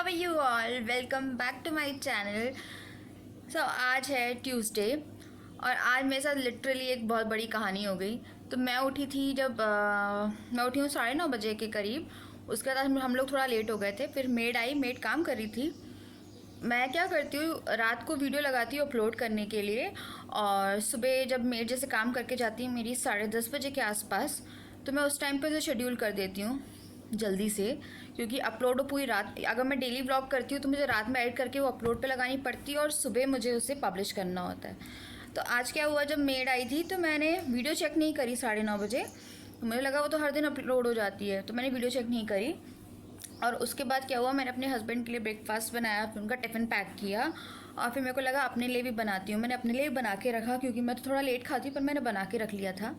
How are you all, welcome back to my channel. आज है Tuesday और आज मेरे साथ लिटरली एक बहुत बड़ी कहानी हो गई। तो मैं उठी थी जब मैं उठी हूँ 9:30 बजे के करीब। उसके बाद हम लोग थोड़ा लेट हो गए थे। फिर मेड आई, मेड काम कर रही थी। मैं क्या करती हूँ, रात को वीडियो लगाती हूँ अपलोड करने के लिए, और सुबह जब मेड जैसे काम करके जाती है मेरी 10:30 बजे के आसपास, तो मैं उस टाइम पे उसे शेड्यूल कर देती हूँ जल्दी से, क्योंकि अपलोड हो पूरी रात। अगर मैं डेली व्लॉग करती हूँ तो मुझे रात में एडिट करके वो अपलोड पे लगानी पड़ती है और सुबह मुझे उसे पब्लिश करना होता है। तो आज क्या हुआ, जब मेड आई थी तो मैंने वीडियो चेक नहीं करी 9:30 बजे। तो मुझे लगा वो तो हर दिन अपलोड हो जाती है, तो मैंने वीडियो चेक नहीं करी। और उसके बाद क्या हुआ, मैंने अपने हस्बैंड के लिए ब्रेकफास्ट बनाया, फिर उनका टिफ़िन पैक किया, और फिर मेरे को लगा अपने लिए भी बनाती हूँ। मैंने अपने लिए भी बना के रखा, क्योंकि मैं तो थोड़ा लेट खाती पर मैंने बना के रख लिया था।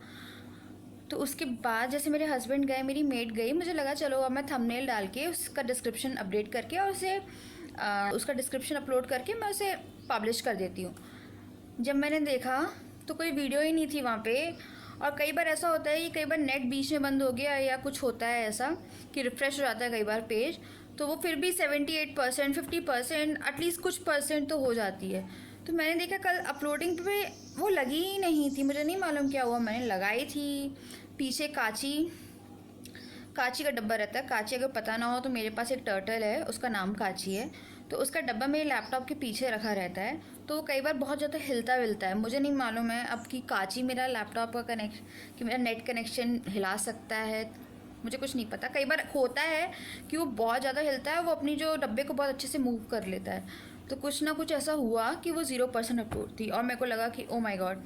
तो उसके बाद जैसे मेरे हस्बैंड गए, मेरी मेड गई, मुझे लगा चलो अब मैं थंबनेल डाल के उसका डिस्क्रिप्शन अपडेट करके और उसे उसका डिस्क्रिप्शन अपलोड करके मैं उसे पब्लिश कर देती हूँ। जब मैंने देखा तो कोई वीडियो ही नहीं थी वहाँ पे। और कई बार ऐसा होता है कि कई बार नेट बीच में बंद हो गया या कुछ होता है ऐसा कि रिफ़्रेश हो जाता है कई बार पेज, तो वो फिर भी 78%, 50%, एटलीस्ट कुछ परसेंट तो हो जाती है। तो मैंने देखा कल अपलोडिंग पे वो लगी ही नहीं थी। मुझे नहीं मालूम क्या हुआ, मैंने लगाई थी। पीछे काची का डब्बा रहता है। काची अगर पता ना हो तो मेरे पास एक टर्टल है, उसका नाम काची है। तो उसका डब्बा मेरे लैपटॉप के पीछे रखा रहता है, तो वो कई बार बहुत ज़्यादा हिलता विलता है। मुझे नहीं मालूम है अब कि काची मेरा लैपटॉप का कि मेरा नेट कनेक्शन हिला सकता है, मुझे कुछ नहीं पता। कई बार होता है कि वो बहुत ज़्यादा हिलता है, वो अपनी जो डब्बे को बहुत अच्छे से मूव कर लेता है। तो कुछ ना कुछ ऐसा हुआ कि वो 0% अपलोड थी, और मेरे को लगा कि ओ माय गॉड।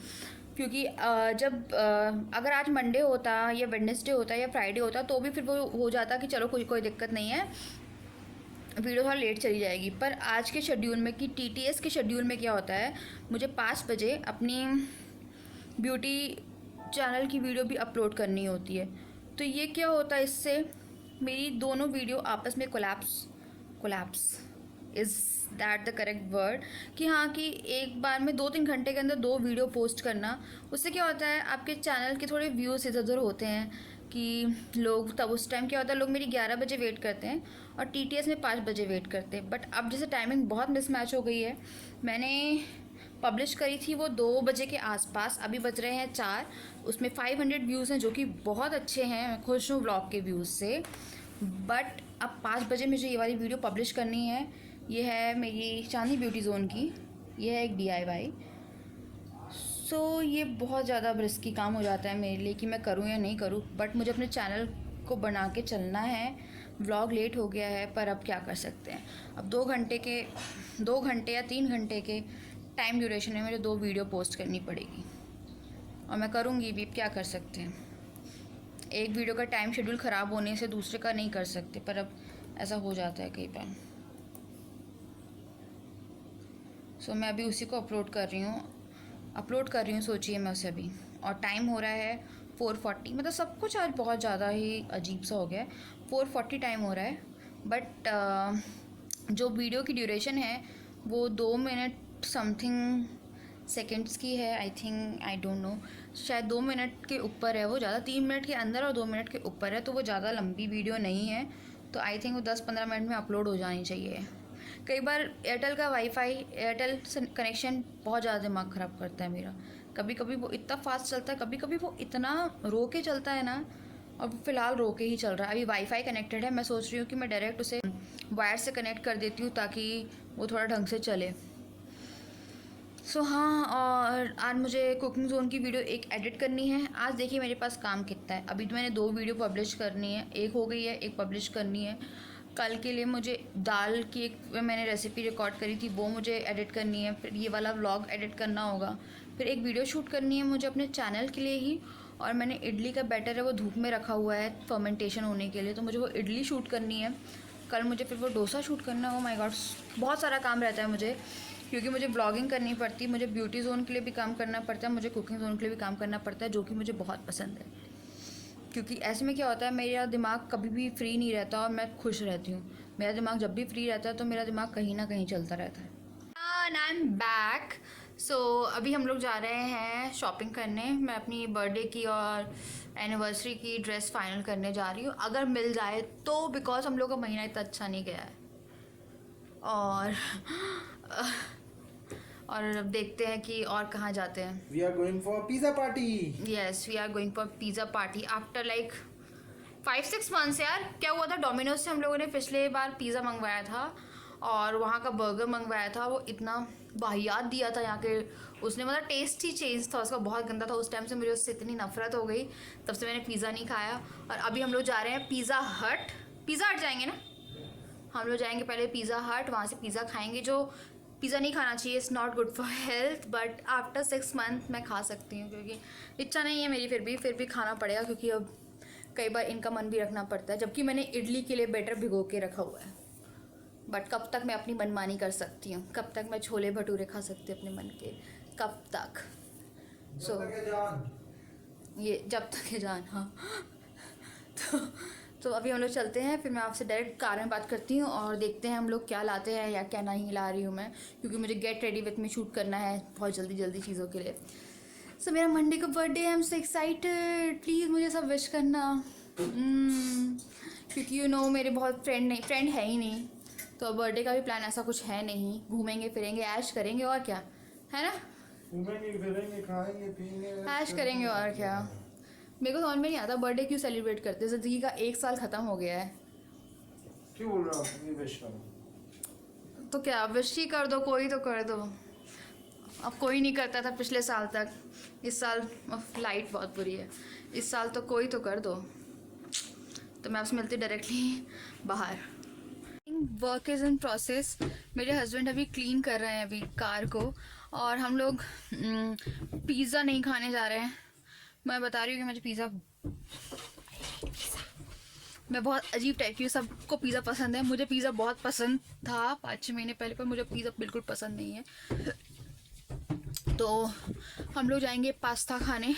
क्योंकि अगर आज मंडे होता या वेडनेसडे होता या फ्राइडे होता तो भी फिर वो हो जाता कि चलो कोई कोई दिक्कत नहीं है, वीडियो थोड़ा लेट चली जाएगी। पर आज के शेड्यूल में कि टीटीएस के शेड्यूल में क्या होता है, मुझे 5 बजे अपनी ब्यूटी चैनल की वीडियो भी अपलोड करनी होती है। तो ये क्या होता है, इससे मेरी दोनों वीडियो आपस में collapse is that the correct word, कि हाँ कि एक बार में 2-3 घंटे के अंदर 2 वीडियो पोस्ट करना, उससे क्या होता है आपके चैनल के थोड़े व्यूज़ इधर उधर होते हैं कि लोग, तब उस टाइम क्या होता है लोग मेरी 11 बजे वेट करते हैं और टीटीएस में 5 बजे वेट करते हैं। बट अब जैसे टाइमिंग बहुत मिसमैच हो गई है, मैंने पब्लिश करी थी वो 2 बजे के आसपास, अभी बज रहे हैं 4। उसमें 500 व्यूज़ हैं, जो कि बहुत अच्छे हैं, मैं खुश हूँ व्लॉग के व्यूज़ से। बट अब 5 बजे मुझे ये वाली वीडियो पब्लिश करनी है। ये है मेरी चांदनी ब्यूटी जोन की, ये है एक DIY। सो ये बहुत ज़्यादा रिस्की काम हो जाता है मेरे लिए कि मैं करूँ या नहीं करूँ, बट मुझे अपने चैनल को बना के चलना है। व्लॉग लेट हो गया है पर अब क्या कर सकते हैं। अब 2 घंटे या 3 घंटे के टाइम ड्यूरेशन में मुझे 2 वीडियो पोस्ट करनी पड़ेगी, और मैं करूँगी भी, क्या कर सकते हैं। एक वीडियो का टाइम शेड्यूल ख़राब होने से दूसरे का नहीं कर सकते, पर अब ऐसा हो जाता है कई बार। सो मैं अभी उसी को अपलोड कर रही हूँ, सोचिए मैं उसे अभी। और टाइम हो रहा है 4:40, मतलब सब कुछ आज बहुत ज़्यादा ही अजीब सा हो गया है। 4:40 टाइम हो रहा है, बट जो वीडियो की ड्यूरेशन है वो 2 मिनट समथिंग सेकेंड्स की है, I think, I don't know, शायद 2 मिनट के ऊपर है वो, ज़्यादा 3 मिनट के अंदर और 2 मिनट के ऊपर है, तो वो ज़्यादा लंबी वीडियो नहीं है। तो आई थिंक वो 10-15 मिनट में अपलोड हो जानी चाहिए। कई बार एयरटेल का वाईफाई, एयरटेल से कनेक्शन बहुत ज़्यादा दिमाग ख़राब करता है मेरा। कभी कभी वो इतना फास्ट चलता है, कभी कभी वो इतना रो के चलता है ना, और फ़िलहाल रो के ही चल रहा है। अभी वाईफाई कनेक्टेड है, मैं सोच रही हूँ कि मैं डायरेक्ट उसे वायर से कनेक्ट कर देती हूँ ताकि वो थोड़ा ढंग से चले। हाँ, और आज मुझे कुकिंग जोन की वीडियो एक एडिट करनी है। आज देखिए मेरे पास काम कितना है। अभी तो मैंने 2 वीडियो पब्लिश करनी है, एक हो गई है, एक पब्लिश करनी है। कल के लिए मुझे दाल की एक मैंने रेसिपी रिकॉर्ड करी थी, वो मुझे एडिट करनी है। फिर ये वाला व्लॉग एडिट करना होगा। फिर एक वीडियो शूट करनी है मुझे अपने चैनल के लिए ही। और मैंने इडली का बैटर है वो धूप में रखा हुआ है फर्मेंटेशन होने के लिए, तो मुझे वो इडली शूट करनी है। कल मुझे फिर वो डोसा शूट करना है। ओ माय गॉड, बहुत सारा काम रहता है मुझे, क्योंकि मुझे ब्लॉगिंग करनी पड़ती है, मुझे ब्यूटी जोन के लिए भी काम करना पड़ता है, मुझे कुकिंग जोन के लिए भी काम करना पड़ता है, जो कि मुझे बहुत पसंद है। क्योंकि ऐसे में क्या होता है, मेरा दिमाग कभी भी फ्री नहीं रहता और मैं खुश रहती हूँ। मेरा दिमाग जब भी फ्री रहता है तो मेरा दिमाग कहीं ना कहीं चलता रहता है। And I am back. अभी हम लोग जा रहे हैं शॉपिंग करने। मैं अपनी बर्थडे की और एनिवर्सरी की ड्रेस फाइनल करने जा रही हूँ, अगर मिल जाए तो, बिकॉज हम लोग का महीना इतना अच्छा नहीं गया है। और अब देखते हैं कि और कहाँ जाते हैं. We are going for pizza party. Yes, we are going for pizza party after like 5-6 months. यार क्या हुआ था, डोमिनोज से हम लोगों ने पिछले बार पिज़्ज़ा मंगवाया था और वहाँ का बर्गर मंगवाया था. वो इतना वाहियात दिया था यहाँ के, उसने मतलब टेस्ट ही चेंज था उसका, बहुत गंदा था. उस टाइम से मुझे उससे इतनी नफरत हो गई, तब से मैंने पिज़्ज़ा नहीं खाया. और अभी हम लोग जा रहे हैं पिज़्ज़ा हट जाएंगे ना हम लोग, जाएंगे पहले पिज़्ज़ा हट, वहाँ से पिज़्ज़ा खाएंगे. जो पिज़्ज़ा नहीं खाना चाहिए, it's not good for health, but after 6 month मैं खा सकती हूँ क्योंकि इच्छा नहीं है मेरी, फिर भी खाना पड़ेगा क्योंकि अब कई बार इनका मन भी रखना पड़ता है. जबकि मैंने इडली के लिए बैटर भिगो के रखा हुआ है, बट कब तक मैं अपनी मनमानी कर सकती हूँ, कब तक मैं छोले भटूरे खा सकती हूँ अपने मन के, कब तक. सो ये जब तक है जान. हाँ तो अभी हम लोग चलते हैं, फिर मैं आपसे डायरेक्ट कार में बात करती हूँ और देखते हैं हम लोग क्या लाते हैं या क्या नहीं ला रही हूँ मैं, क्योंकि मुझे get ready with me shoot करना है बहुत जल्दी चीज़ों के लिए. सो मेरा मंडे का बर्थडे है, I am so excited. Please मुझे सब विश करना. क्योंकि मेरे बहुत फ्रेंड है ही नहीं, तो बर्थडे का भी प्लान ऐसा कुछ है नहीं. घूमेंगे फिरेंगे, ऐश करेंगे और क्या है ना, घूमेंगे फिरेंगे खाएंगे पिएंगे ऐश करेंगे और क्या. मेरे को समझ में नहीं आता बर्थडे क्यों सेलिब्रेट करते हैं, ज़िंदगी का 1 साल ख़त्म हो गया है. क्यों बोल रहा हूँ, विश करो तो क्या विश ही कर दो, कोई तो कर दो. अब कोई नहीं करता था पिछले साल तक, इस साल लाइट बहुत बुरी है, इस साल तो कोई तो कर दो. तो मैं आपसे मिलती डायरेक्टली बाहर. Work is in process. मेरे हस्बैंड अभी क्लीन कर रहे हैं अभी कार को, और हम लोग पिज़्ज़ा नहीं खाने जा रहे हैं. मैं बता रही हूँ कि मुझे मैं बहुत अजीब टाइप की हूँ. सबको पिज़्ज़ा पसंद है, मुझे पिज़्ज़ा बहुत पसंद था 5-6 महीने पहले, पर मुझे पिज़्ज़ा बिल्कुल पसंद नहीं है. तो हम लोग जाएंगे पास्ता खाने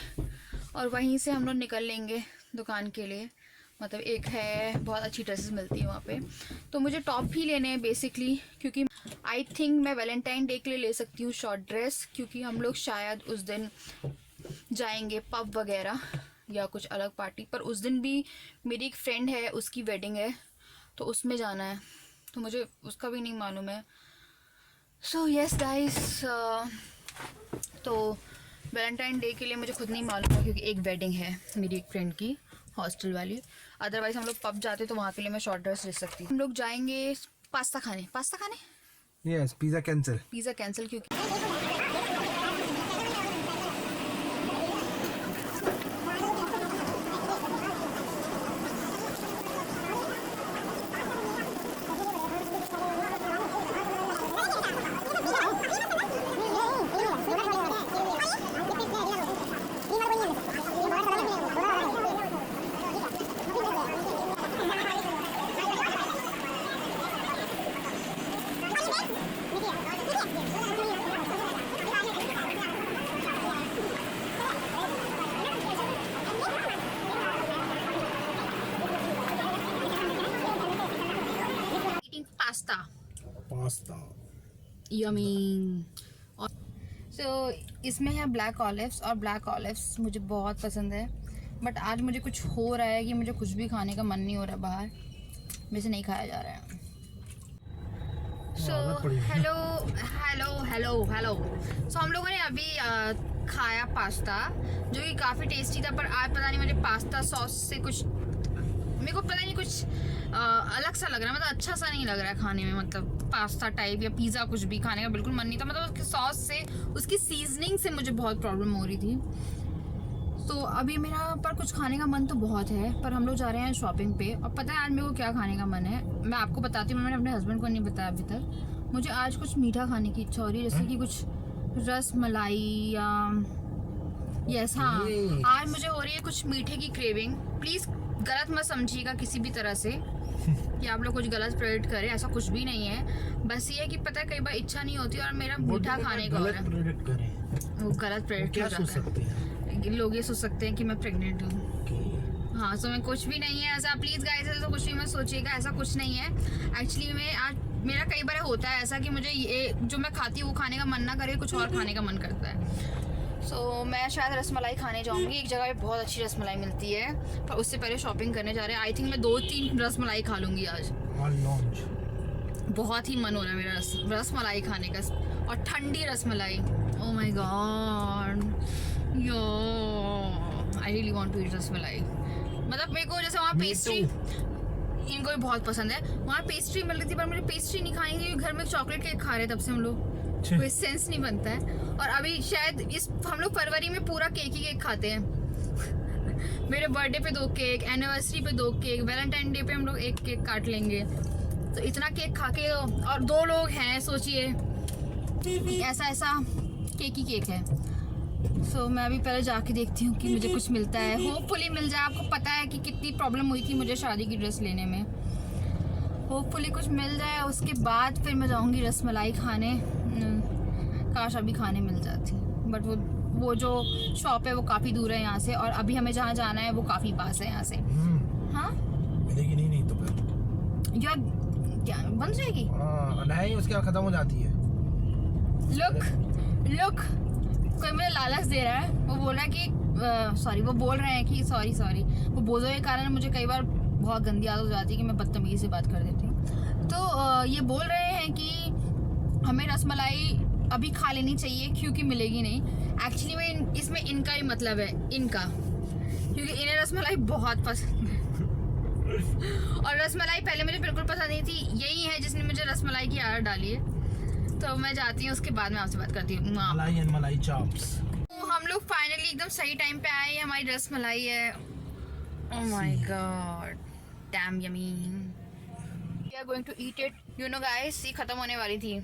और वहीं से हम लोग निकल लेंगे दुकान के लिए. मतलब एक है, बहुत अच्छी ड्रेसेस मिलती है वहाँ पे, तो मुझे टॉप ही लेने हैं बेसिकली, क्योंकि आई थिंक मैं वैलेंटाइन डे के लिए ले सकती हूँ शॉर्ट ड्रेस, क्योंकि हम लोग शायद उस दिन जाएंगे पब वगैरह या कुछ अलग पार्टी. पर उस दिन भी मेरी एक फ्रेंड है, उसकी वेडिंग है, तो उसमें जाना है, तो मुझे उसका भी नहीं मालूम है. सो यस गाइस, तो वैलेंटाइन डे के लिए मुझे खुद नहीं मालूम है, क्योंकि एक वेडिंग है मेरी एक फ्रेंड की, हॉस्टल वाली. अदरवाइज़ हम लोग पब जाते तो वहाँ के लिए मैं शॉर्ट ड्रेस ले सकती हूँ. हम लोग जाएंगे पास्ता खाने. यस, पिज़्ज़ा कैंसिल क्योंकि पास्ता यमी. सो इसमें है ब्लैक ऑलिव्स, और ब्लैक ऑलिव्स मुझे बहुत पसंद है. बट आज मुझे कुछ हो रहा है कि मुझे कुछ भी खाने का मन नहीं हो रहा, बाहर मेरे से नहीं खाया जा रहा है. So hello. सो हम लोगों ने अभी खाया पास्ता, जो कि काफ़ी टेस्टी था. पर आज पता नहीं मुझे पास्ता सॉस से कुछ, मेरे को पता नहीं कुछ अलग सा लग रहा है, मतलब अच्छा सा नहीं लग रहा है खाने में. मतलब पास्ता टाइप या पिज़्ज़ा कुछ भी खाने का बिल्कुल मन नहीं था. मतलब उसके सॉस से, उसकी सीजनिंग से मुझे बहुत प्रॉब्लम हो रही थी. तो अभी मेरा पर कुछ खाने का मन तो बहुत है, पर हम लोग जा रहे हैं शॉपिंग पे. और पता है आज मेरे को क्या खाने का मन है, मैं आपको बताती हूँ. मैंने अपने हस्बैंड को नहीं बताया अभी तक. मुझे आज कुछ मीठा खाने की इच्छा हो रही है, जैसे कि कुछ रस मलाई या यस, हाँ आज मुझे हो रही है कुछ मीठे की क्रेविंग. प्लीज़ गलत मत समझिएगा किसी भी तरह से कि आप लोग कुछ गलत प्रेडिक्ट करें, ऐसा कुछ भी नहीं है. बस ये है कि पता है कई बार इच्छा नहीं होती और मेरा मीठा खाने का हो रहा है. वो गलत प्रेडिक्ट हो जाता है. लोग ये सोच सकते हैं कि मैं प्रेग्नेंट हूँ. हाँ, सो मैं कुछ भी नहीं है ऐसा. प्लीज़ गाइस ऐसा कुछ भी मत सोचिएगा, ऐसा कुछ नहीं है. एक्चुअली मैं आज मेरा कई बार होता है ऐसा कि मुझे ये जो मैं खाती हूँ वो खाने का मन ना करे, कुछ और खाने का मन करता है. सो मैं शायद रसमलाई खाने जाऊंगी. एक जगह पे बहुत अच्छी रसमलाई मिलती है, पर उससे पहले शॉपिंग करने जा रहे हैं. आई थिंक मैं 2-3 रसमलाई खा लूँगी आज. बहुत ही मन हो रहा है मेरा रस मलाई खाने का, और ठंडी rasmalai. Oh my god, yo I really want to eat rasmalai. मतलब मेरे को जैसे वहाँ Me पेस्ट्री too. इनको भी बहुत पसंद है, वहाँ पेस्ट्री मिल रही थी, पर मुझे पेस्ट्री नहीं खानी थी, घर में चॉकलेट केक खा रहे तब से हम लोग, कोई सेंस नहीं बनता है। और अभी शायद हम लोग फरवरी में पूरा केक ही केक खाते हैं। मेरे बर्थडे पे 2 केक, एनिवर्सरी पे 2 केक, वैलेंटाइन डे पे हम लोग 1 केक काट लेंगे। तो इतना केक खा के, और 2 लोग हैं, सोचिए ऐसा ऐसा केक ही केक है। सो मैं अभी पहले जाके देखती हूँ कि मुझे कुछ मिलता है, होपफुली मिल जाए। आपको पता है कि कितनी प्रॉब्लम हुई थी मुझे शादी की ड्रेस लेने में, होपफुली कुछ मिल जाए, उसके बाद फिर मैं जाऊँगी रस मलाई खाने। काश अभी खाने मिल जाती, बट वो जो शॉप है वो काफ़ी दूर है यहाँ से, और अभी हमें जहाँ जाना है वो काफ़ी पास है यहाँ से। हाँ मिलेगी नहीं तो फिर यार, क्या बन जाएगी? नहीं, उसके बाद खत्म हो जाती है। लुक कोई मुझे लालच दे रहा है, वो बोल रहा है कि सॉरी, वो बोल रहे हैं कि सॉरी वो बोझों के कारण मुझे कई बार बहुत गंदी आदत हो जाती है कि मैं बदतमीजी से बात कर देती हूँ। तो ये बोल रहे हैं कि हमें रसमलाई अभी खा लेनी चाहिए क्योंकि मिलेगी नहीं। एक्चुअली में इसमें इनका ही मतलब है, इनका, क्योंकि इन्हें रसमलाई बहुत पसंद है। और रसमलाई पहले मुझे बिल्कुल पसंद नहीं थी, यही है जिसने मुझे रसमलाई की आदत डाली है। तो मैं जाती हूँ, उसके बाद मैं आपसे बात करती हूँ। मलाई एंड मलाई चॉप्स। तो हम लोग फाइनली एकदम सही टाइम पे आए, हमारी रसमलाई है। Oh my god, damn yummy. We are going to eat it, you know guys. ये खत्म होने वाली थी,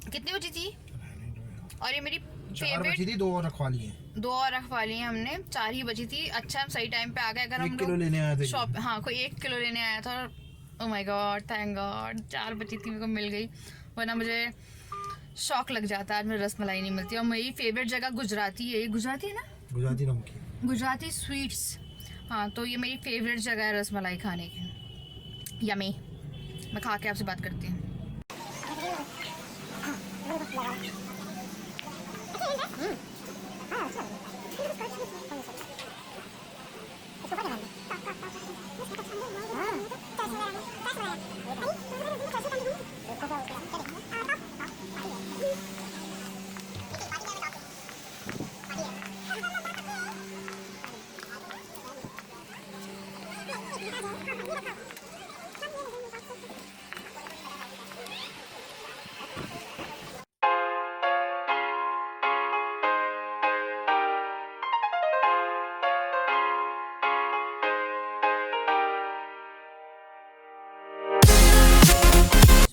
कितनी बजी थी? और ये मेरी 4 बजी थी, 2 और रखवा लिए। 2 और रखवा लिए हमने, 4 ही बजी थी। अच्छा, हम सही टाइम पे आ गए। अगर हम 1 किलो लेने आए थे शॉप, हाँ कोई 1 किलो लेने आया था। ओह माय गॉड, थैंक गॉड 4 बजी थी, मेरे को मिल गई, वरना मुझे शौक लग जाता है आज मेरे रसमलाई नहीं मिलती। और मेरी फेवरेट जगह गुजराती है, ये गुजराती है ना, गुजराती नमकीन, गुजराती स्वीट्स। हाँ, तो ये मेरी फेवरेट जगह है रसमलाई खाने की। यमी। मैं खा के आपसे बात करती हूँ।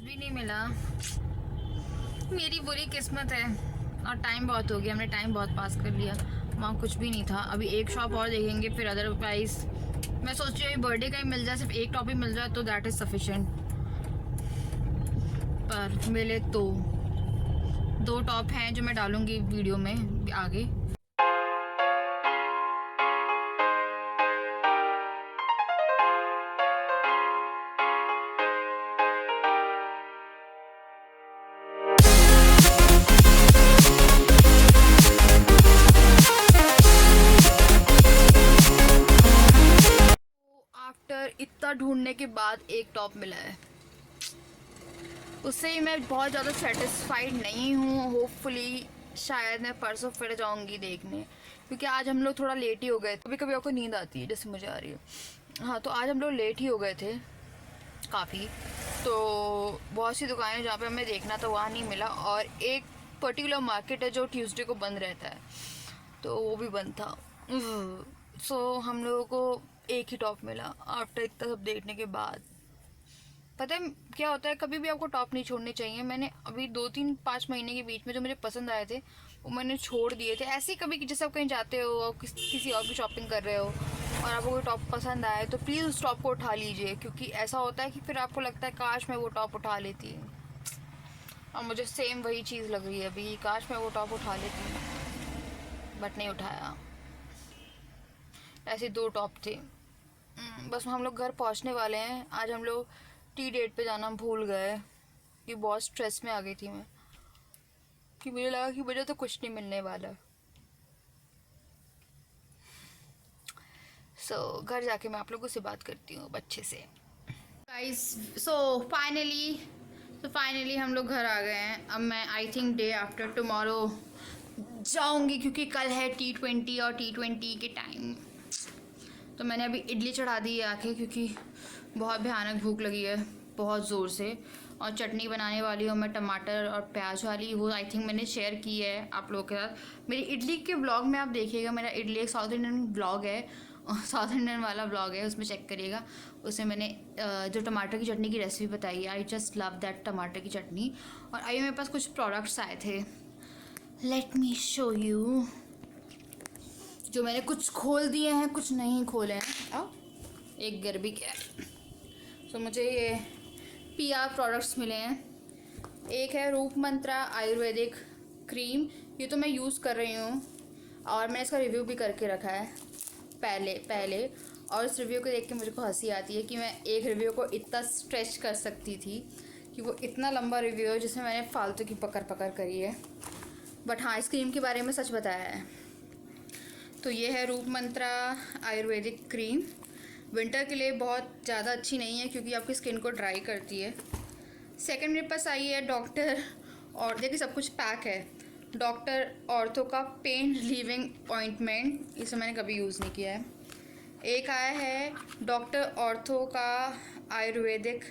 नहीं मिला, मेरी बुरी किस्मत है। और टाइम बहुत हो गया, हमने टाइम बहुत पास कर लिया, वहाँ कुछ भी नहीं था। अभी एक शॉप और देखेंगे, फिर अदरवाइज मैं सोच रही हूँ बर्थडे का ही मिल जाए, सिर्फ एक टॉप ही मिल जाए तो दैट इज़ सफिशेंट। पर मिले तो 2 टॉप हैं जो मैं डालूंगी वीडियो में आगे। आफ्टर इतना ढूंढने के बाद एक टॉप मिला है, उससे ही मैं बहुत ज़्यादा सेटिस्फाइड नहीं हूँ। होपफुली शायद मैं परसों फिर जाऊँगी देखने, क्योंकि आज हम लोग थोड़ा लेट ही हो गए। कभी कभी आपको नींद आती है जैसे मुझे आ रही है। हाँ, तो आज हम लोग लेट ही हो गए थे काफ़ी। तो बहुत सी दुकानें जहाँ पे हमें देखना था वहाँ नहीं मिला, और एक पर्टिकुलर मार्केट है जो ट्यूसडे को बंद रहता है, तो वो भी बंद था। सो हम लोगों को एक ही टॉप मिला आफ्टर इतना सब देखने के बाद। पता है क्या होता है, कभी भी आपको टॉप नहीं छोड़ने चाहिए। मैंने अभी 2-3-5 महीने के बीच में जो मुझे पसंद आए थे वो मैंने छोड़ दिए थे ऐसे ही। कभी जैसे आप कहीं जाते हो और किसी और की शॉपिंग कर रहे हो और आपको कोई टॉप पसंद आए तो प्लीज़ उस टॉप को उठा लीजिए, क्योंकि ऐसा होता है कि फिर आपको लगता है काश मैं वो टॉप उठा लेती। और मुझे सेम वही चीज़ लग रही है अभी, काश मैं वो टॉप उठा लेती, बट नहीं उठाया। ऐसे 2 टॉप थे। बस हम लोग घर पहुंचने वाले हैं। आज हम लोग टी डेट पे जाना भूल गए कि बहुत स्ट्रेस में आ गई थी मैं, कि मुझे लगा कि मुझे तो कुछ नहीं मिलने वाला। सो घर जाके मैं आप लोगों से बात करती हूँ अच्छे से। गाइस फाइनली हम लोग घर आ गए हैं। अब मैं I think day after tomorrow जाऊंगी, क्योंकि कल है T20 और T20 के टाइम। तो मैंने अभी इडली चढ़ा दी है आके, क्योंकि बहुत भयानक भूख लगी है, बहुत ज़ोर से। और चटनी बनाने वाली हूँ मैं टमाटर और प्याज वाली, वो आई थिंक मैंने शेयर की है आप लोगों के साथ। मेरी इडली के ब्लॉग में आप देखिएगा, मेरा इडली एक साउथ इंडियन ब्लॉग है, साउथ इंडियन वाला ब्लॉग है, उसमें चेक करिएगा। उसमें मैंने जो टमाटर की चटनी की रेसिपी बताई है। आई जस्ट लव दैट टमाटर की चटनी। और अभी मेरे पास कुछ प्रोडक्ट्स आए थे, लेट मी शो यू, जो मैंने कुछ खोल दिए हैं, कुछ नहीं खोले हैं। आओ, एक गरबी क्या है। तो मुझे ये PR प्रोडक्ट्स मिले हैं। एक है रूप मंत्रा आयुर्वेदिक क्रीम, ये तो मैं यूज़ कर रही हूँ और मैंने इसका रिव्यू भी करके रखा है पहले। और इस रिव्यू को देख के मुझे को हंसी आती है कि मैं एक रिव्यू को इतना स्ट्रेच कर सकती थी, कि वो इतना लंबा रिव्यू है जिसमें मैंने फालतू की पकड़ करी है। बट हाँ, इस क्रीम के बारे में सच बताया है। तो ये है रूप मंत्रा आयुर्वेदिक क्रीम। विंटर के लिए बहुत ज़्यादा अच्छी नहीं है, क्योंकि आपकी स्किन को ड्राई करती है। सेकंड मेरे पास आई है डॉक्टर, और देखिए सब कुछ पैक है, डॉक्टर ऑर्थो का पेन रिलीविंग ऑइंटमेंट। इसे मैंने कभी यूज़ नहीं किया है। एक आया है डॉक्टर ऑर्थो का Ayurvedic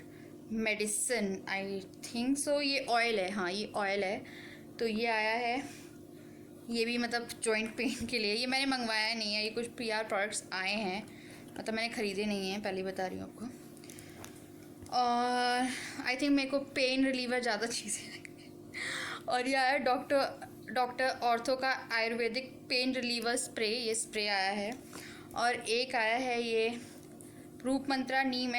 medicine, I think so, ये ऑयल है, हाँ ये ऑयल है। तो ये आया है, ये भी मतलब जॉइंट पेन के लिए। ये मैंने मंगवाया नहीं है, ये कुछ PR प्रोडक्ट्स आए हैं, मतलब मैंने ख़रीदे नहीं हैं, पहले बता रही हूँ आपको। और आई थिंक मेरे को पेन रिलीवर ज़्यादा चीज़ें और ये आया डॉक्टर ऑर्थो का आयुर्वेदिक पेन रिलीवर स्प्रे, ये स्प्रे आया है। और एक आया है ये रूप मंत्रा नीम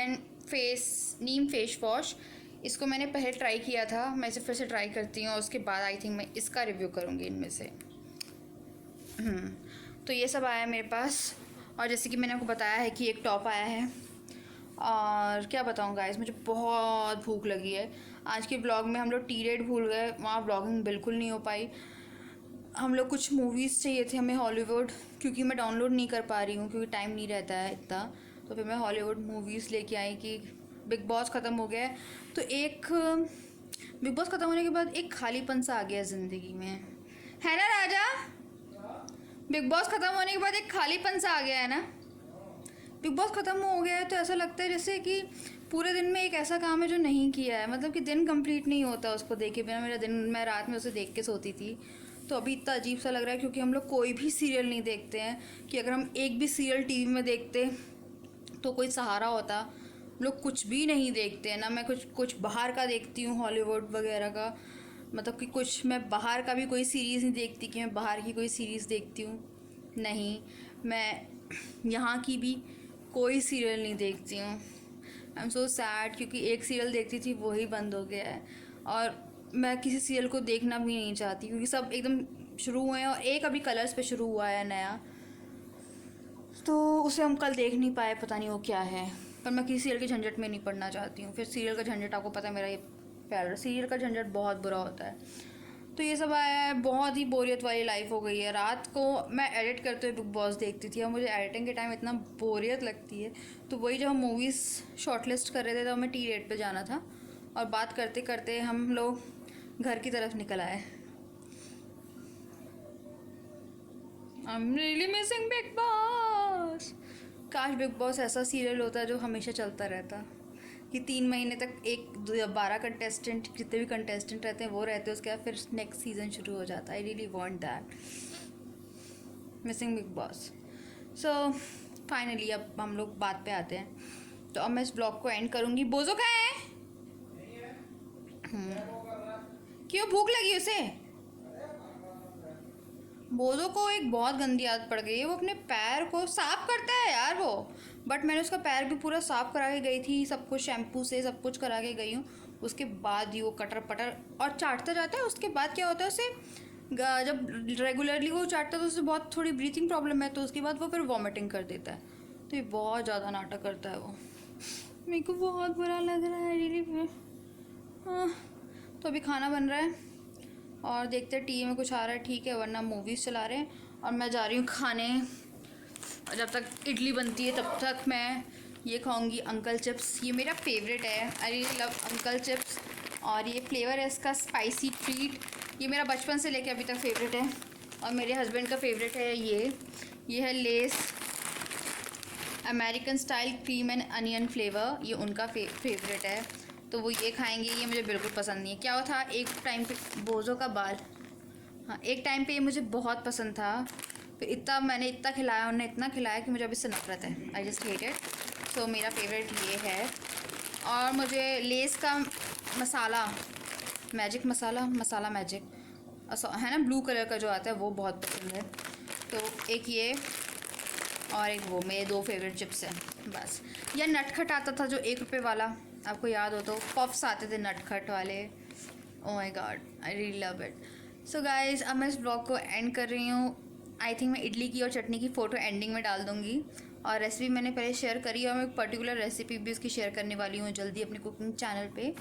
फेस वॉश। इसको मैंने पहले ट्राई किया था, मैं इसे फिर से ट्राई करती हूँ, उसके बाद आई थिंक मैं इसका रिव्यू करूँगी इनमें से। तो ये सब आया है मेरे पास। और जैसे कि मैंने आपको बताया है कि एक टॉप आया है। और क्या बताऊँ गाइस, मुझे बहुत भूख लगी है। आज के ब्लॉग में हम लोग T-Rate भूल गए, वहाँ ब्लॉगिंग बिल्कुल नहीं हो पाई। हम लोग कुछ मूवीज़ चाहिए थे हमें हॉलीवुड, क्योंकि मैं डाउनलोड नहीं कर पा रही हूँ, क्योंकि टाइम नहीं रहता है इतना। तो फिर मैं हॉलीवुड मूवीज़ लेके आई कि बिग बॉस ख़त्म हो गया है, तो एक बिग बॉस ख़त्म होने के बाद एक खालीपन सा आ गया ज़िंदगी में, है ना राजा? बिग बॉस ख़त्म होने के बाद एक खालीपन सा आ गया है ना। बिग बॉस ख़त्म हो गया है तो ऐसा लगता है जैसे कि पूरे दिन में एक ऐसा काम है जो नहीं किया है, मतलब कि दिन कंप्लीट नहीं होता उसको देखे बिना। मेरा दिन, मैं रात में उसे देख के सोती थी, तो अभी इतना अजीब सा लग रहा है, क्योंकि हम लोग कोई भी सीरियल नहीं देखते हैं। कि अगर हम एक भी सीरियल TV में देखते तो कोई सहारा होता। हम लोग कुछ भी नहीं देखते हैं ना। मैं कुछ बाहर का देखती हूँ, हॉलीवुड वगैरह का, मतलब कि कुछ मैं बाहर का भी कोई सीरीज़ नहीं देखती कि मैं बाहर की कोई सीरीज़ देखती हूँ, नहीं। मैं यहाँ की भी कोई सीरियल नहीं देखती हूँ। आई एम सो सैड, क्योंकि एक सीरियल देखती थी वही बंद हो गया है, और मैं किसी सीरियल को देखना भी नहीं चाहती, क्योंकि सब एकदम शुरू हुए हैं। और एक अभी कलर्स पे शुरू हुआ है नया, तो उसे हम कल देख नहीं पाए, पता नहीं वो क्या है। पर मैं किसी सीरियल के झंझट में नहीं पड़ना चाहती हूँ। फिर सीरियल का झंझट, आपको पता है मेरा ये प्यार, सीरियल का झंझट बहुत बुरा होता है। तो ये सब आया है, बहुत ही बोरियत वाली लाइफ हो गई है। रात को मैं एडिट करते हुए बिग बॉस देखती थी, और मुझे एडिटिंग के टाइम इतना बोरियत लगती है। तो वही जब हम मूवीज़ शॉर्टलिस्ट कर रहे थे, तो हमें T-Rate पे जाना था, और बात करते करते हम लोग घर की तरफ निकल आए। I am really missing big boss. काश बिग बॉस ऐसा सीरियल होता जो हमेशा चलता रहता, कि 3 महीने तक 12 कंटेस्टेंट, जितने भी कंटेस्टेंट रहते हैं वो रहते हैं, उसके बाद फिर नेक्स्ट सीज़न शुरू हो जाता है। आई really want that, missing big boss. So finally अब हम लोग बात पे आते हैं। तो अब मैं इस ब्लॉग को एंड करूँगी। बोझो कहाँ है? क्यों, भूख लगी उसे? बोझो को एक बहुत गंदी आदत पड़ गई है, वो अपने पैर को साफ करता है यार वो। बट मैंने उसका पैर भी पूरा साफ करा के गई थी, सब कुछ शैम्पू से सब कुछ करा के गई हूँ। उसके बाद ही वो कटर पटर और चाटता जाता है। उसके बाद क्या होता है, उसे जब रेगुलरली वो चाटता है तो उसे बहुत थोड़ी ब्रीथिंग प्रॉब्लम है, तो उसके बाद वो फिर वॉमिटिंग कर देता है। तो ये बहुत ज़्यादा नाटक करता है वो, मेरे को बहुत बुरा लग रहा है रियली। हाँ, तो अभी खाना बन रहा है और देखते हैं TV में कुछ आ रहा है, ठीक है, वरना मूवीज़ चला रहे हैं। और मैं जा रही हूँ खाने, और जब तक इडली बनती है तब तक मैं ये खाऊंगी अंकल चिप्स, ये मेरा फेवरेट है, I really love uncle chips. और ये फ्लेवर है इसका स्पाइसी ट्रीट, ये मेरा बचपन से लेके अभी तक फेवरेट है। और मेरे हस्बैंड का फेवरेट है ये है less American style cream and onion flavour, ये उनका फेवरेट है, तो वो ये खाएंगे। ये मुझे बिल्कुल पसंद नहीं है। क्या हुआ था एक टाइम पे, बोझों का बाल, हाँ एक टाइम पे ये मुझे बहुत पसंद था, फिर मैंने इतना खिलाया, उन्होंने इतना खिलाया कि मुझे अभी इससे नफरत है। I just hate it. So मेरा फेवरेट ये है। और मुझे लेस का मसाला मैजिक मसाला मैजिक है ना, ब्लू कलर का जो आता है, वो बहुत पसंद है। तो एक ये और एक वो, मेरे 2 फेवरेट चिप्स हैं बस। या नटखट आता था जो 1 रुपये वाला, आपको याद हो तो, पफ्स आते थे नटखट वाले। ओह my God, I really love it. So guys, अब मैं इस ब्लॉग को एंड कर रही हूँ। आई थिंक मैं इडली की और चटनी की फ़ोटो एंडिंग में डाल दूँगी। और रेसिपी मैंने पहले शेयर करी है, और मैं एक पर्टिकुलर रेसिपी भी उसकी शेयर करने वाली हूँ जल्दी अपने कुकिंग चैनल पे।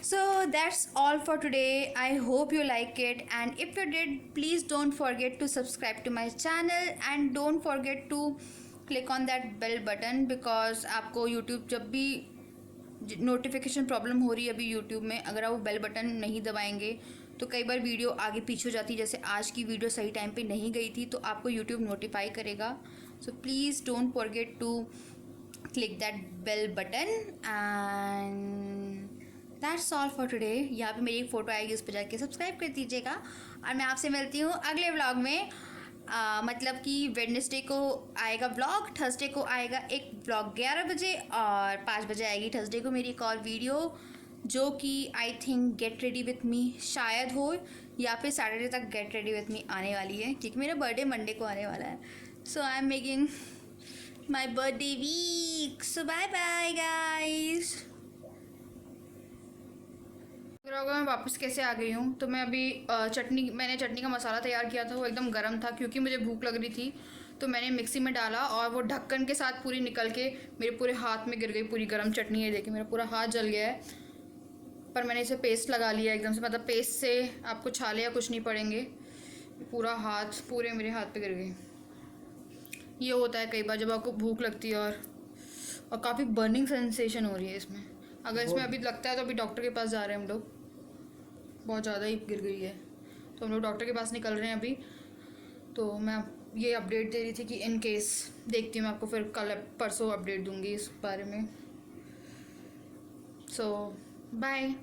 So that's all for today. I hope you like it, and if you did, please don't forget to subscribe to my channel and don't forget to click on that bell button, because आपको YouTube जब भी notification problem हो रही है अभी YouTube में, अगर आप वो बेल बटन नहीं दबाएंगे तो कई बार वीडियो आगे पीछे हो जाती है। जैसे आज की वीडियो सही टाइम पे नहीं गई थी तो आपको यूट्यूब नोटिफाई करेगा। So please don't forget to click that bell button, and that's all for today. यहाँ पे मेरी एक फ़ोटो आएगी, उस पर जाके सब्सक्राइब कर दीजिएगा। और मैं आपसे मिलती हूँ अगले व्लॉग में। मतलब कि वेडनेसडे को आएगा व्लॉग, थर्सडे को आएगा एक व्लॉग 11 बजे, और 5 बजे आएगी थर्सडे को मेरी एक और वीडियो, जो कि I think get ready with me शायद हो, या फिर सैटरडे तक गेट रेडी विथ मी आने वाली है, क्योंकि मेरा बर्थडे मंडे को आने वाला है। So I am making my birthday week. So bye bye guys. मैं वापस कैसे आ गई हूँ, तो मैं अभी मैंने चटनी का मसाला तैयार किया था, वो एकदम गर्म था क्योंकि मुझे भूख लग रही थी, तो मैंने मिक्सी में डाला और वो ढक्कन के साथ पूरी निकल के मेरे पूरे हाथ में गिर गई पूरी गर्म चटनी। है देखिए, मेरा पूरा हाथ जल गया है, पर मैंने इसे पेस्ट लगा लिया एकदम से, मतलब पेस्ट से आपको छाले या कुछ नहीं पड़ेंगे, पूरा हाथ पूरे मेरे हाथ पे गिर गई। ये होता है कई बार जब आपको भूख लगती है, और काफ़ी बर्निंग सेंसेशन हो रही है इसमें। अगर इसमें अभी लगता है तो अभी डॉक्टर के पास जा रहे हैं हम लोग, बहुत ज़्यादा ही गिर गई है, तो हम लोग डॉक्टर के पास निकल रहे हैं अभी। तो मैं ये अपडेट दे रही थी कि इन केस, देखती हूँ मैं आपको फिर कल परसों अपडेट दूँगी इस बारे में। सो बाय।